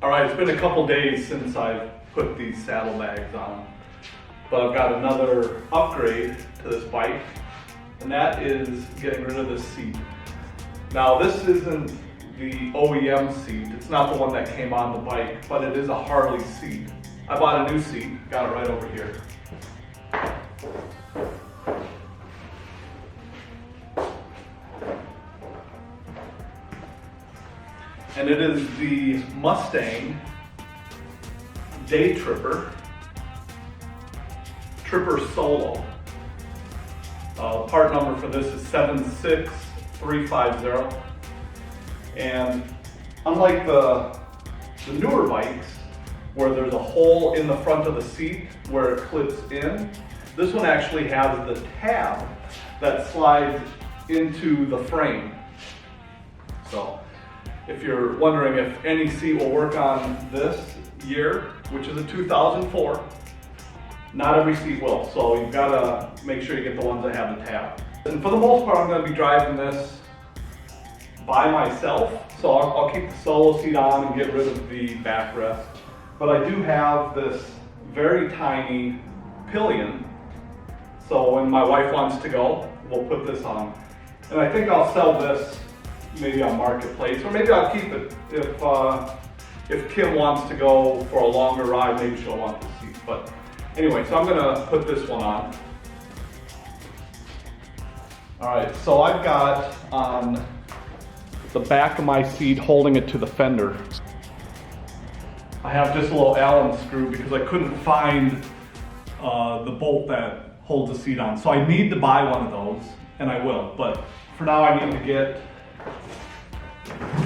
Alright, it's been a couple days since I've put these saddlebags on, but I've got another upgrade to this bike, and that is getting rid of this seat. Now this isn't the OEM seat, it's not the one that came on the bike, but it is a Harley seat. I bought a new seat, got it right over here. And it is the Mustang Day Tripper Solo. Part number for this is 76350. And unlike the newer bikes, where there's a hole in the front of the seat where it clips in, this one actually has the tab that slides into the frame. So if you're wondering if any seat will work on this year, which is a 2004, not every seat will. So you've got to make sure you get the ones that have the tab. And for the most part, I'm going to be driving this by myself. So I'll keep the solo seat on and get rid of the backrest. But I do have this very tiny pillion. So when my wife wants to go, we'll put this on. And I think I'll sell this maybe on Marketplace, or maybe I'll keep it if Kim wants to go for a longer ride, maybe she'll want the seat. But anyway, so I'm gonna put this one on. All right, so I've got on the back of my seat holding it to the fender, I have just a little Allen screw because I couldn't find the bolt that holds the seat on. So I need to buy one of those, and I will. But for now I need to get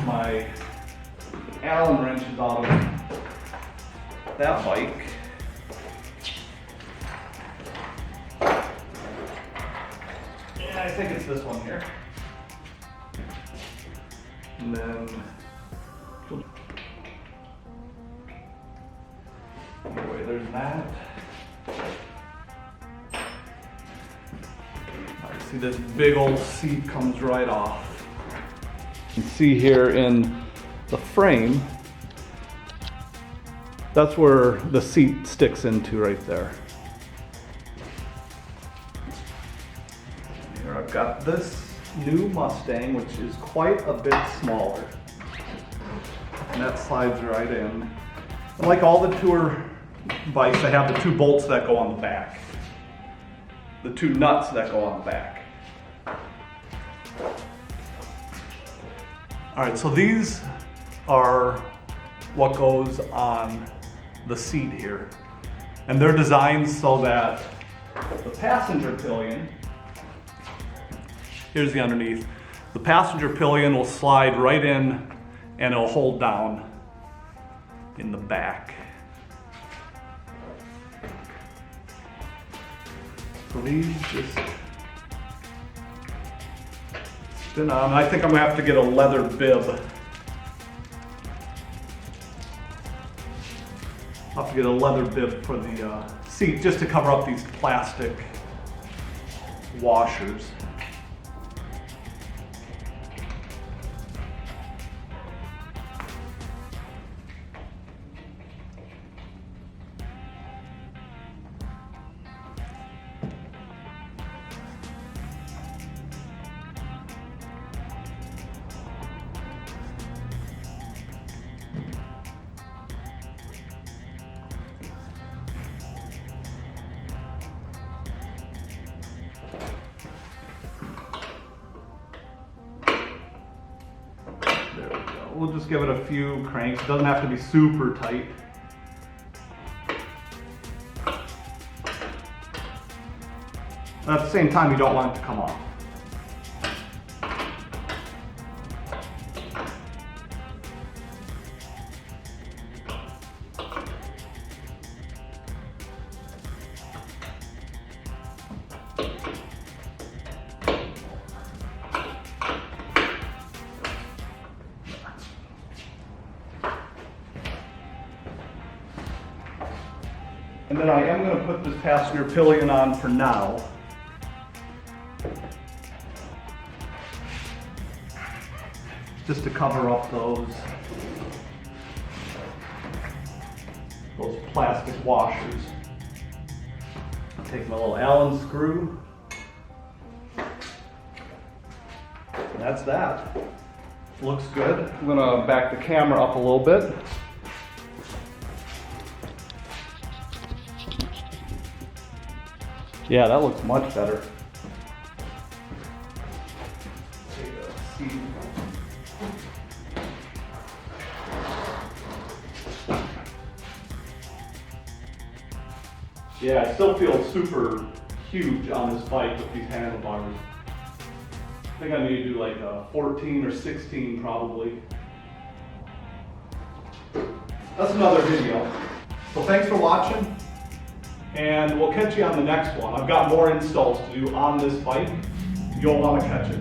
my Allen wrenches out of that bike. And I think it's this one here. And then, anyway, there's that. Alright, see this big old seat comes right off. You can see here in the frame, that's where the seat sticks into right there. Here I've got this new Mustang, which is quite a bit smaller. And that slides right in. And like all the tour bikes, they have the two bolts that go on the back. The two nuts that go on the back. All right, so these are what goes on the seat here. And they're designed so that the passenger pillion, here's the underneath, the passenger pillion will slide right in and it'll hold down in the back. So these just spin on. I think I'm gonna have to get a leather bib. I'll have to get a leather bib for the seat just to cover up these plastic washers. We'll just give it a few cranks. It doesn't have to be super tight. And at the same time, you don't want it to come off. And then I am going to put this passenger pillion on for now. Just to cover up those those plastic washers. Take my little Allen screw. And that's that. Looks good. I'm gonna back the camera up a little bit. Yeah, that looks much better. Take a seat. Yeah, I still feel super huge on this bike with these handlebars. I think I need to do like a 14 or 16 probably. That's another video. So thanks for watching, and we'll catch you on the next one. I've got more installs to do on this bike. You'll want to catch it.